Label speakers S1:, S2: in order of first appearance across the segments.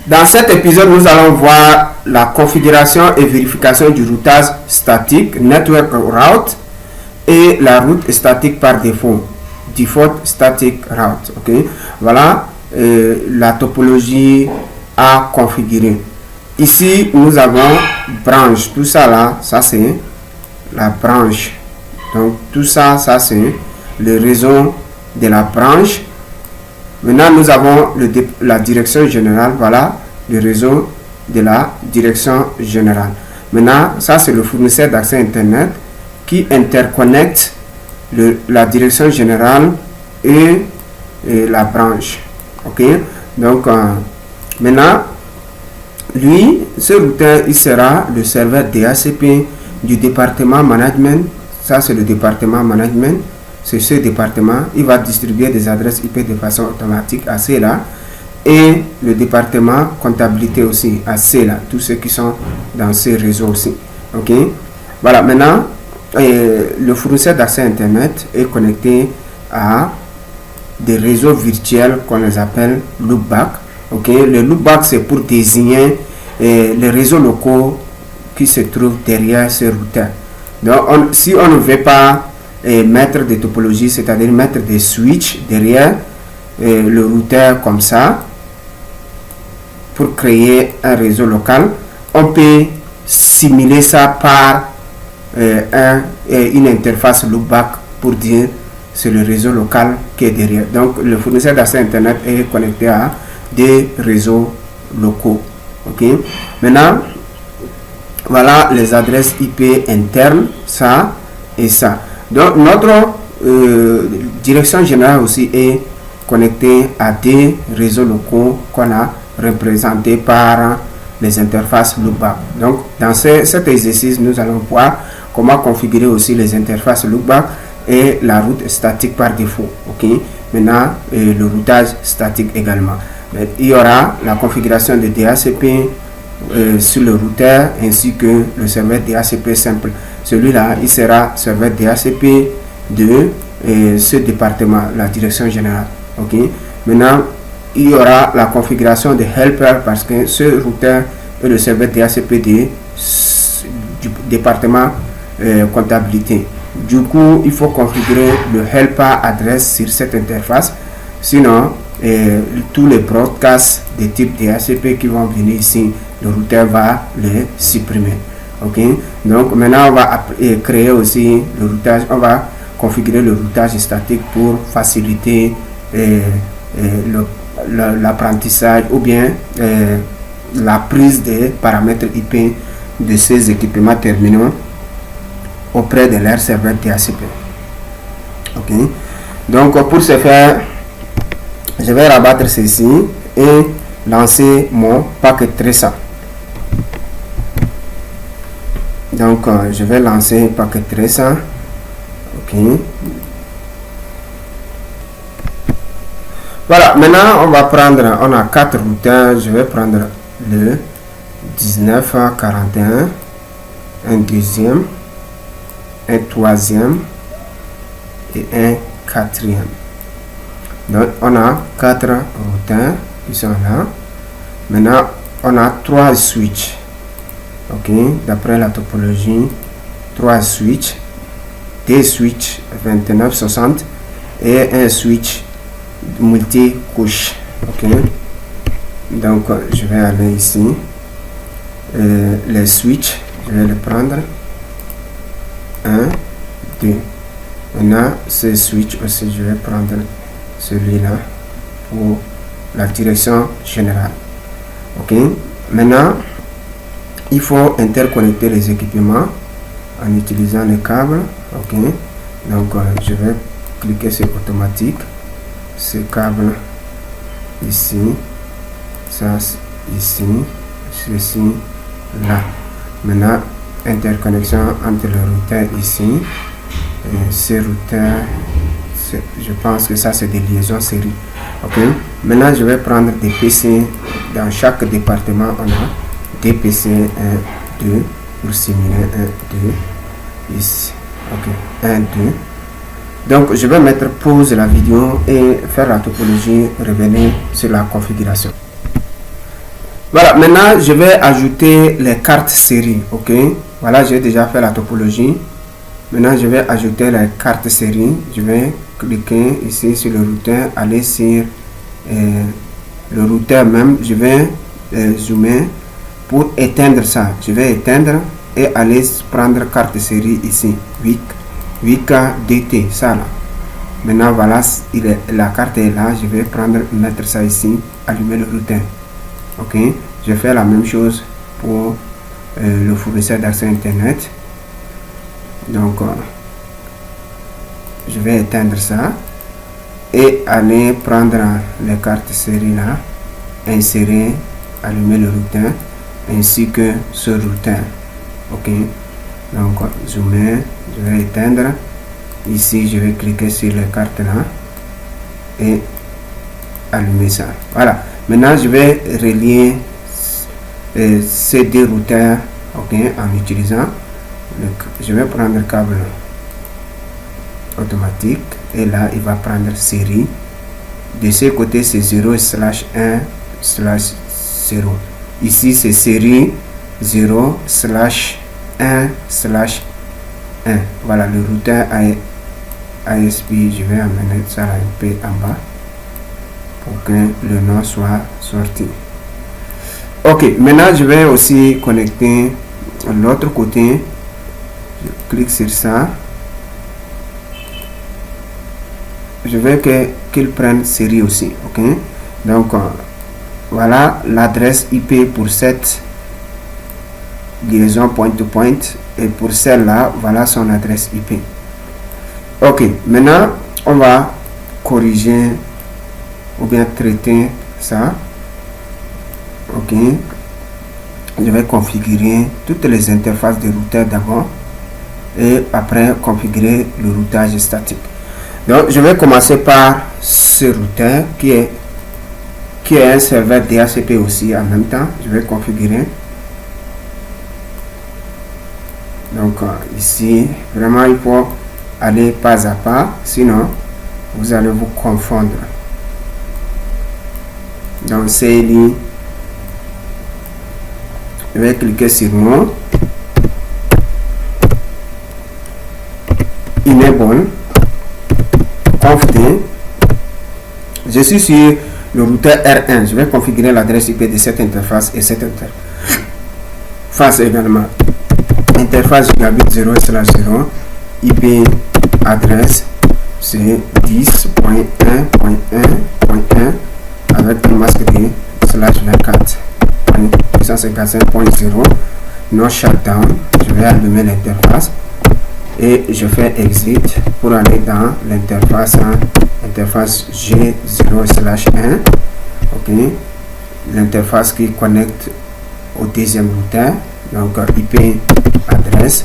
S1: Dans cet épisode, nous allons voir la configuration et vérification du routage statique Network Route et la route statique par défaut, Default Static Route. Ok, voilà la topologie à configurer. Ici, nous avons branche. Tout ça là, ça c'est la branche. Donc tout ça, ça c'est le réseau de la branche. Maintenant, nous avons la direction générale. Voilà le réseau de la direction générale. Maintenant, ça c'est le fournisseur d'accès Internet qui interconnecte la direction générale et la branche. Ok. Donc, maintenant, lui, ce routeur, il sera le serveur DHCP du département management. Ça c'est le département management. C'est ce département, il va distribuer des adresses IP de façon automatique à ceux-là. Et le département comptabilité aussi à ceux-là, tous ceux qui sont dans ces réseaux aussi. Ok. Voilà, maintenant, le fournisseur d'accès Internet est connecté à des réseaux virtuels qu'on les appelle loopback. Ok. Le loopback, c'est pour désigner les réseaux locaux qui se trouvent derrière ce routeur. Donc, si on ne veut pas mettre des topologies, c'est-à-dire mettre des switches derrière le routeur comme ça pour créer un réseau local, on peut simuler ça par une interface loopback pour dire c'est le réseau local qui est derrière. Donc le fournisseur d'accès Internet est connecté à des réseaux locaux. Ok. Maintenant, voilà les adresses IP internes, ça et ça. Donc notre direction générale aussi est connectée à des réseaux locaux qu'on a représentés par les interfaces loopback. Donc dans cet exercice, nous allons voir comment configurer aussi les interfaces loopback et la route statique par défaut. Ok. Maintenant, le routage statique également. Il y aura la configuration de DHCP sur le routeur ainsi que le serveur DHCP simple. Celui-là, il sera serveur DHCP de ce département, la direction générale. Ok. Maintenant, il y aura la configuration de helper parce que ce routeur est le serveur DHCP du département comptabilité. Du coup, il faut configurer le helper adresse sur cette interface. Sinon, tous les broadcasts de type DHCP qui vont venir ici, le routeur va les supprimer. Ok. Donc maintenant on va créer aussi le routage, on va configurer le routage statique pour faciliter l'apprentissage ou bien la prise des paramètres IP de ces équipements terminaux auprès de leur serveur DHCP. Ok. Donc pour ce faire, je vais rabattre ceci et lancer mon packet tracer. Donc je vais lancer packet tracer. Ok. Voilà, maintenant on va prendre, on a 4 routeurs. Je vais prendre le 1941, un deuxième, un troisième et un quatrième. Donc on a 4 routeurs qui sont là. Maintenant on a 3 switches. Ok, d'après la topologie, 3 switches, des switches 2960 et un switch multi-couche. Ok, donc je vais aller ici, les switches, je vais les prendre 1, 2. Maintenant ce switch aussi, je vais prendre celui-là pour la direction générale. Ok, maintenant il faut interconnecter les équipements en utilisant les câbles. Ok, donc je vais cliquer sur automatique, ce câble ici, ça ici, ceci là. Maintenant interconnexion entre le routeur ici et ce routeur, je pense que ça c'est des liaisons série. Ok, maintenant je vais prendre des PC. Dans chaque département on a des PC 1, 2 pour simuler 1, 2 ici. Ok, 1, 2. Donc je vais mettre pause la vidéo et faire la topologie, revenir sur la configuration. Voilà, maintenant je vais ajouter les cartes série. Ok, voilà, j'ai déjà fait la topologie. Maintenant je vais ajouter les cartes série. Je vais cliquer ici sur le routeur, aller sur le routeur même. Je vais zoomer pour éteindre ça. Je vais éteindre et aller prendre carte série ici, 8K-DT, ça là. Maintenant voilà, la carte est là. Je vais mettre ça ici, allumer le routeur. Ok, je fais la même chose pour le fournisseur d'accès internet. Donc je vais éteindre ça et aller prendre les cartes série là, insérer, allumer le routeur ainsi que ce routeur. Ok, donc zoomer, je vais éteindre ici, je vais cliquer sur les cartes là et allumer ça. Voilà, maintenant je vais relier ces deux routeurs, ok, en utilisant je vais prendre le câble automatique et là il va prendre série. De ce côté c'est 0/1/0, ici c'est série 0/1/1. Voilà le routeur ASP. Je vais amener ça un peu en bas pour que le nom soit sorti. Ok, maintenant je vais aussi connecter l'autre côté. Je clique sur ça. Je veux qu'il prenne série aussi. Ok, donc voilà l'adresse IP pour cette liaison point-to-point, et pour celle-là, voilà son adresse IP. Ok, maintenant on va corriger ou bien traiter ça. Ok, je vais configurer toutes les interfaces de routeur d'abord et après configurer le routage statique. Donc je vais commencer par ce routeur qui est un serveur DHCP aussi en même temps. Je vais configurer. Donc ici vraiment il faut aller pas à pas, sinon vous allez vous confondre. Donc CLI, je vais cliquer sur moi, enable conf D. Je suis sur le routeur R1. Je vais configurer l'adresse IP de cette interface et cette interface également. Interface gigabit 0/0, IP adresse c'est 10.1.1.1 avec un masque de /24.255.0, no shutdown. Je vais allumer l'interface et je fais exit pour aller dans l'interface G0/1. Ok, l'interface qui connecte au deuxième routeur. Donc IP adresse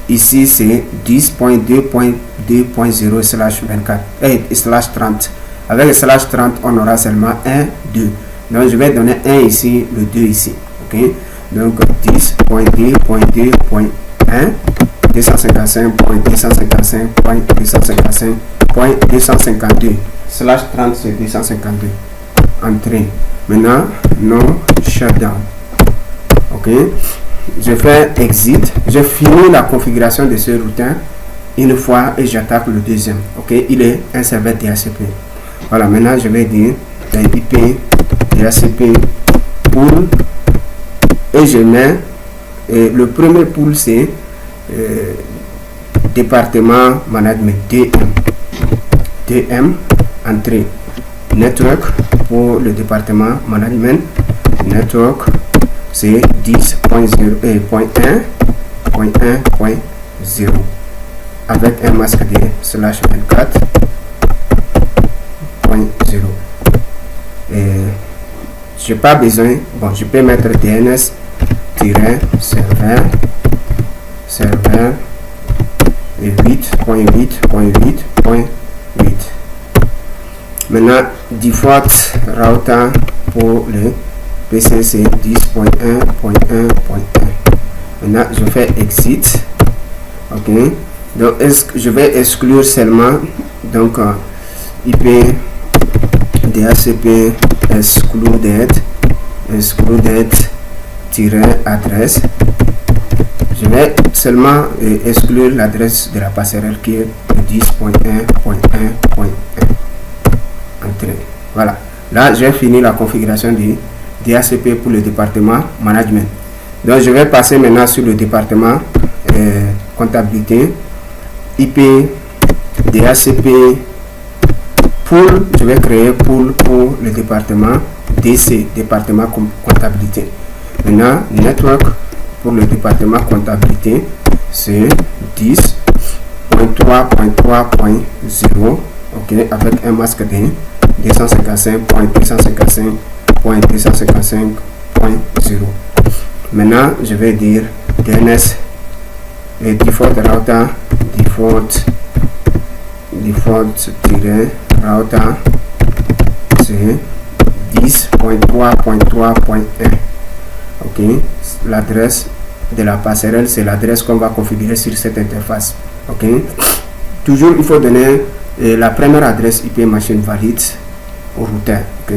S1: ici c'est 10.2.2.0/24/30. avec le /30 on aura seulement 1, 2. Donc je vais donner 1 ici, le 2 ici. Ok, donc 10.2.2.1 255.255.255.252 /30 c'est 252. Entrée. Maintenant no shutdown. Ok, je fais exit. Je finis la configuration de ce routeur une fois et j'attaque le deuxième. Ok, il est un serveur DHCP. Voilà, maintenant je vais dire IP DHCP pool et je mets le premier pool c'est département management DM entrée network. Pour le département management network c'est 10.1.1.0 avec un masque de /24.0. j'ai pas besoin, bon, je peux mettre DNS-serveur 8.8.8.8. Maintenant default router pour le PC c'est 10.1.1.1. Maintenant je fais exit. Ok, donc je vais exclure seulement donc IP DHCP excluded excluded-adresse. Je vais seulement exclure l'adresse de la passerelle qui est 10.1.1.1. Entrée. Voilà. Là, j'ai fini la configuration du DHCP pour le département management. Donc, je vais passer maintenant sur le département comptabilité. IP DHCP pool. Je vais créer pool pour le département DC, département comptabilité. Maintenant, network pour le département comptabilité, c'est 10.3.3.0, ok, avec un masque de 255.255.255.0. Maintenant, je vais dire DNS et default router, default-router, c'est 10.3.3.1. ok, l'adresse de la passerelle, c'est l'adresse qu'on va configurer sur cette interface. Ok, toujours il faut donner la première adresse IP machine valide au routeur. Ok,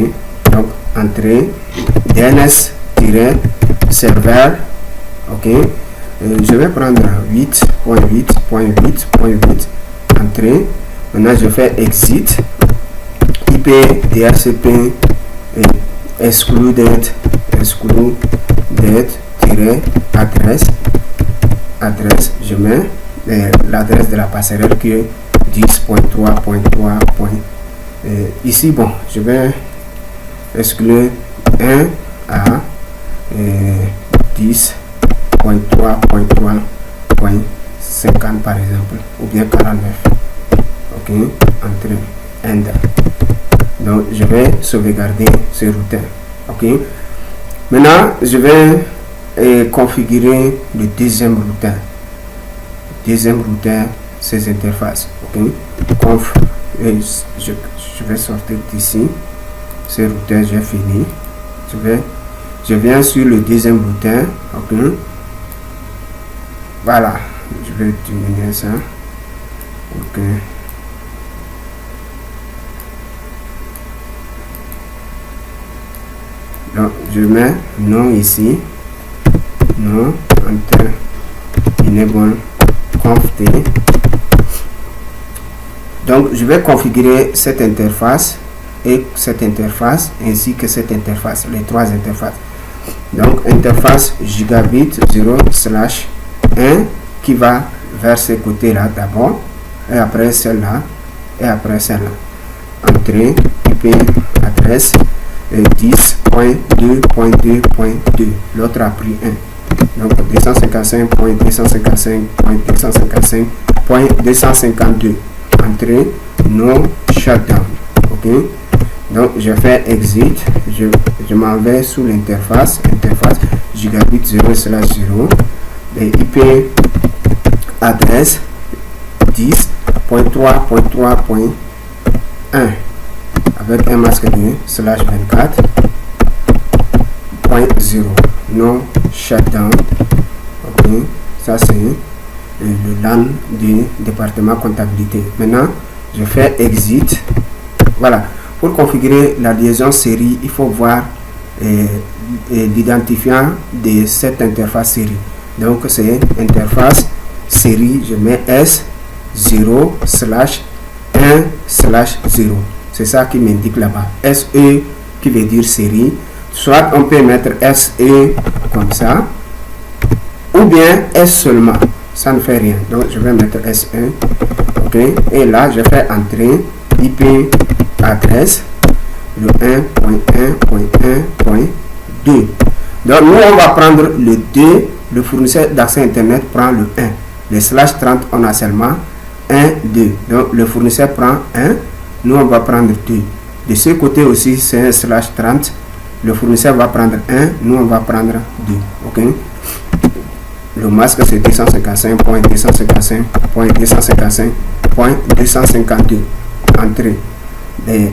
S1: donc entrée DNS-serveur. ok, je vais prendre 8.8.8.8. entrée. Maintenant je fais exit. IP DHCP excluded adresse, je mets l'adresse de la passerelle qui est 10.3.3. Ici, bon, je vais exclure 1 à 10.3.3.50 par exemple, ou bien 49. Ok, entrée, end. Donc, je vais sauvegarder ce routeur. Ok, maintenant, je vais configurer le deuxième routeur. Ces interfaces. Ok, conf, je vais sortir d'ici. Ce routeur, j'ai fini. Je viens sur le deuxième routeur. Ok, voilà, je vais diminuer ça. Ok. Donc, je mets nom ici, nom, enter, enable, conf t. Donc, je vais configurer cette interface et cette interface ainsi que cette interface, les trois interfaces. Donc, interface gigabit 0/1 qui va vers ce côté-là d'abord, et après celle-là, et après celle-là. Entrée, IP, adresse, 10.2.2.2. L'autre a pris 1. Donc 255.255.255.252. Entrée, no shutdown. Ok. Donc je fais exit. Je m'en vais sous l'interface. Interface gigabit 0/0. Et IP adresse 10.3.3.1 avec un masque de /24.0 no shutdown. Ok, ça c'est le LAN du département comptabilité. Maintenant je fais exit. Voilà, pour configurer la liaison série, il faut voir l'identifiant de cette interface série. Donc c'est interface série, je mets S0/1/0. C'est ça qui m'indique là-bas. SE qui veut dire série. Soit on peut mettre SE comme ça, ou bien S seulement. Ça ne fait rien. Donc je vais mettre SE. Ok. Et là, je fais entrer IP adresse le 1.1.1.2. Donc nous, on va prendre le 2. Le fournisseur d'accès Internet prend le 1. Les /30, on a seulement 1, 2. Donc le fournisseur prend 1. Nous, on va prendre 2. De ce côté aussi, c'est un /30. Le fournisseur va prendre 1. Nous, on va prendre 2. Ok. Le masque, c'est 255.255.255.252. Entrée. Et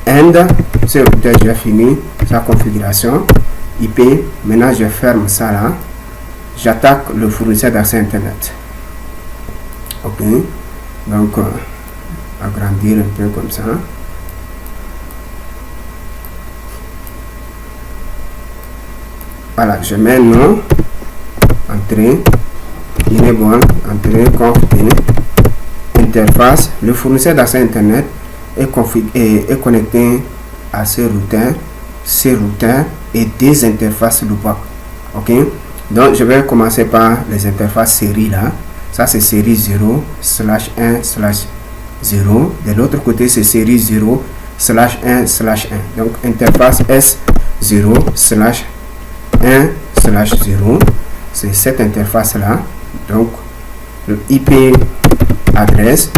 S1: end. Ce routeur, j'ai fini sa configuration. IP. Maintenant, je ferme ça là. J'attaque le fournisseur d'accès Internet. Ok. Donc, agrandir un peu comme ça. Voilà, je mets nom, entrée, enable, entrée, conf, interface. Le fournisseur d'accès internet est connecté à ces routeurs et des interfaces loopback. Ok, donc je vais commencer par les interfaces série là. Ça c'est série 0/1/0. De l'autre côté c'est série 0/1/1. Donc interface S0/1/0. C'est cette interface là. Donc IP adresse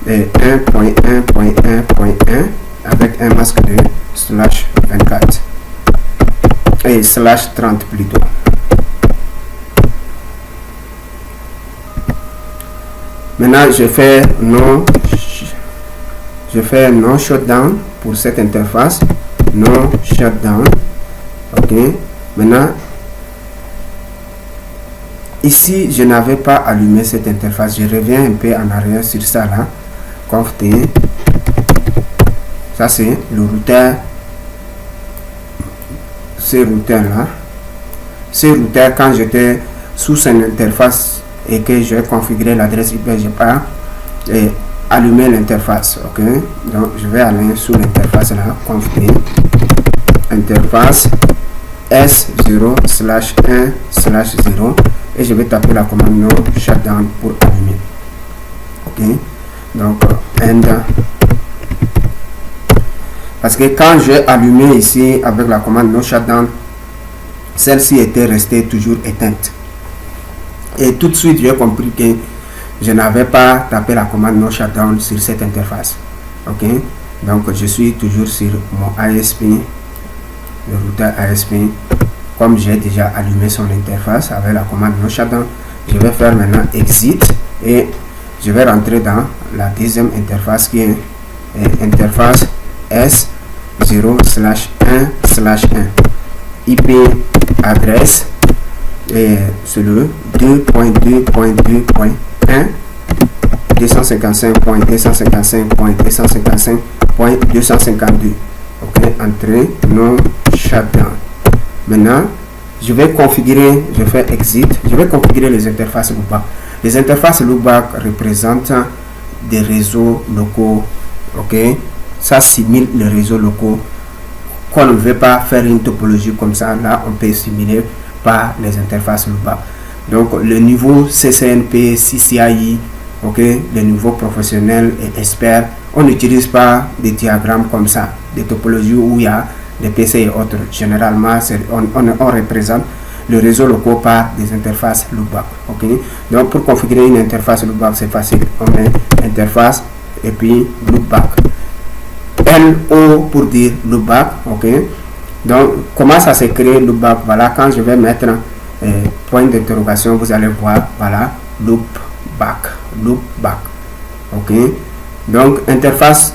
S1: est 1.1.1.1 avec un masque de /24 et /30 plutôt. Maintenant je fais non shutdown pour cette interface, non shutdown. Ok, maintenant ici je n'avais pas allumé cette interface. Je reviens un peu en arrière sur ça là. Conf T, ça c'est le routeur. Ces routeurs là, quand j'étais sous cette interface et que j'ai configuré l'adresse IP, j'ai pas allumé l'interface. Ok, donc je vais aller sous l'interface là, conf T, interface S0/1/0 et je vais taper la commande no shutdown pour allumer. Ok, donc end, parce que quand j'ai allumé ici avec la commande no shutdown, celle-ci était restée toujours éteinte et tout de suite j'ai compris que je n'avais pas tapé la commande no shutdown sur cette interface. Ok, donc je suis toujours sur mon ASP, le routeur ASP. Comme j'ai déjà allumé son interface avec la commande no shutdown, je vais faire maintenant exit et je vais rentrer dans la deuxième interface qui est interface S0/1/1. IP adresse et c'est le 2.2.2.1 255.255.255.252. ok, entrée non shutdown. Maintenant je vais configurer, je fais exit, je vais configurer les interfaces loopback. Les interfaces loopback représentent des réseaux locaux. Ok, ça simule les réseaux locaux. Quand on ne veut pas faire une topologie comme ça, là on peut simuler par les interfaces loopback. Donc le niveau CCNP, CCIE, ok, les niveaux professionnels et experts, on n'utilise pas des diagrammes comme ça, des topologies où il y a des PC et autres. Généralement on représente le réseau local par des interfaces loopback. Ok, donc pour configurer une interface loopback c'est facile, on met interface et puis loopback, LO pour dire loopback. Ok, donc comment ça se crée loopback? Voilà, quand je vais mettre point d'interrogation, vous allez voir, voilà, loopback. Ok, donc interface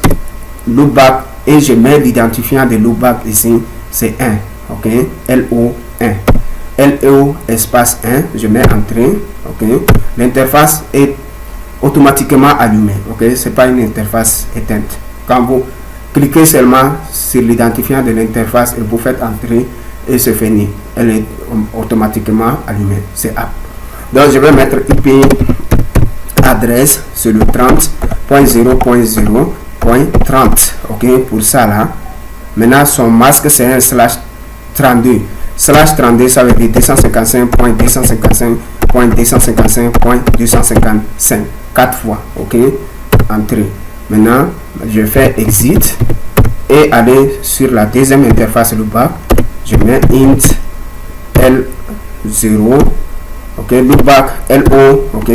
S1: loopback et je mets l'identifiant de loopback ici, c'est 1. Ok, LO 1, LO espace 1, je mets entrée. Ok, l'interface est automatiquement allumée. Ok, c'est pas une interface éteinte. Quand vous cliquez seulement sur l'identifiant de l'interface et vous faites entrer et c'est fini, elle est automatiquement allumée, c'est app. Donc je vais mettre IP adresse sur le 30.0.0.30. ok, pour ça là. Maintenant son masque c'est un /32. /32 ça veut dire 255.255.255.255 4 fois. Ok, entrée. Maintenant je fais exit et aller sur la deuxième interface loopback. Je mets int L0. ok, loopback LO. ok,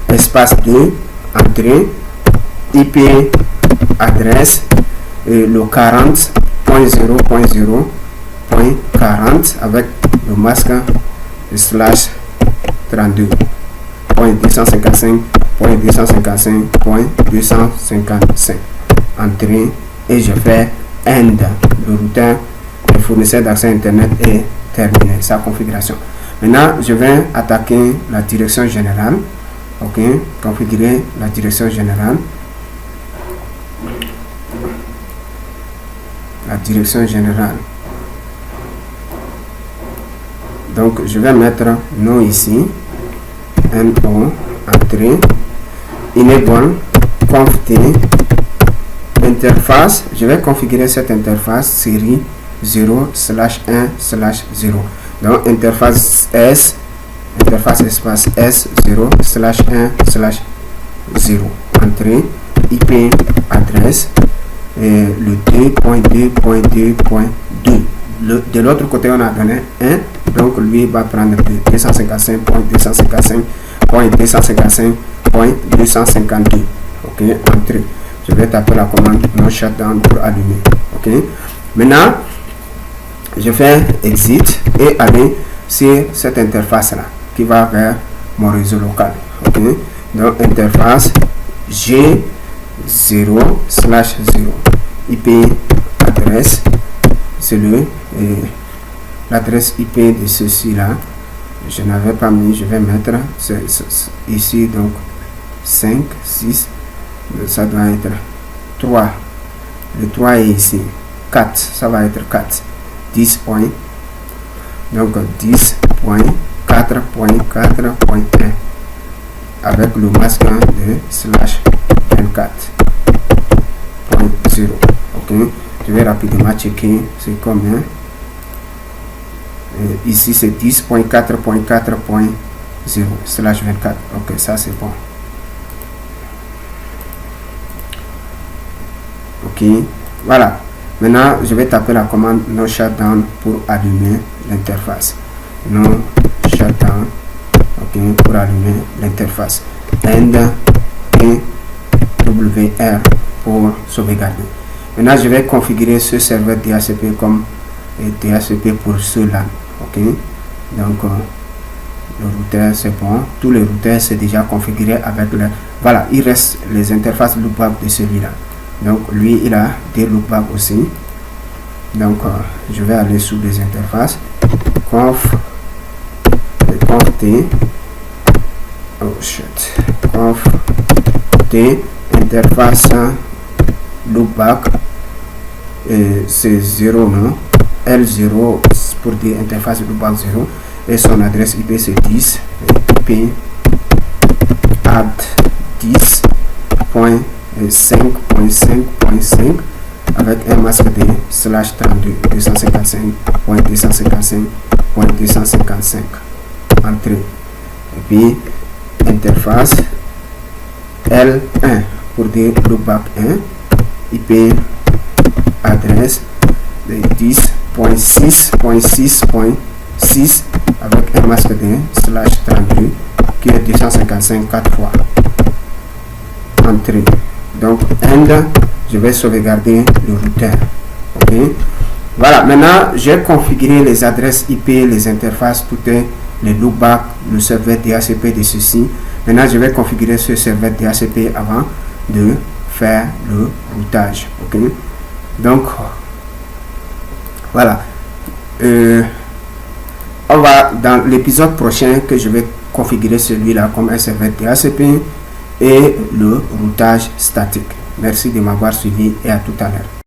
S1: espace 2, entrée, IP adresse le 40.0.0.40 avec le masque /32.255.255.255 entrée et je fais end. Le routeur, le fournisseur d'accès internet est terminé sa configuration. Maintenant je vais attaquer la direction générale. Ok, configurer la direction générale. La direction générale. Donc je vais mettre nom ici, no, entrée, enable, conft, interface. Je vais configurer cette interface série 0/1/0. Donc interface S, interface espace S 0/1/0. Entrée, IP adresse, le 2.2.2.2. De l'autre côté, on a donné 1, donc lui va prendre 255.255.255.252. Ok, entrée. Je vais taper la commande no shutdown pour allumer. Ok, maintenant je fais exit et aller sur cette interface là qui va vers mon réseau local. Ok, donc interface G0/0, IP adresse, c'est l'adresse IP de ceci là. Je n'avais pas mis, je vais mettre ici, donc 5, 6, ça doit être 3, le 3 est ici, 4, ça va être 4, 10 points, donc 10.4.4.1 avec le masque de /24.0. ok, je vais rapidement checker c'est combien. Ici c'est 10.4.4.0/24. ok, ça c'est bon. Ok, voilà. Maintenant je vais taper la commande no shutdown pour allumer l'interface. No shutdown, ok, pour allumer l'interface. End et WR pour sauvegarder. Maintenant je vais configurer ce serveur DHCP comme DHCP pour cela. Ok, donc le routeur c'est bon, tous les routeurs c'est déjà configuré avec le, voilà, il reste les interfaces loopback de celui-là. Donc lui il a des loopback aussi. Donc je vais aller sous les interfaces, conf t, oh shit, conf t interface loopback, c'est 0, non, L0 pour dire interface loopback 0, et son adresse IP c'est 10, IP add 10.5.5.5 avec un masque de /32 255.255.255. entrée, et puis interface L1 pour dire loopback 1, IP adresse de 10.6.6.6 avec un masque de /32 qui est 255 4 fois. Entrée. Donc end, je vais sauvegarder le routeur. Ok, voilà, maintenant j'ai configuré les adresses IP, les interfaces, toutes les loopbacks, le serveur DHCP de ceci. Maintenant je vais configurer ce serveur DHCP avant de faire le routage. Ok, donc voilà, on va dans l'épisode prochain que je vais configurer celui-là comme un serveur DHCP et le routage statique. Merci de m'avoir suivi et à tout à l'heure.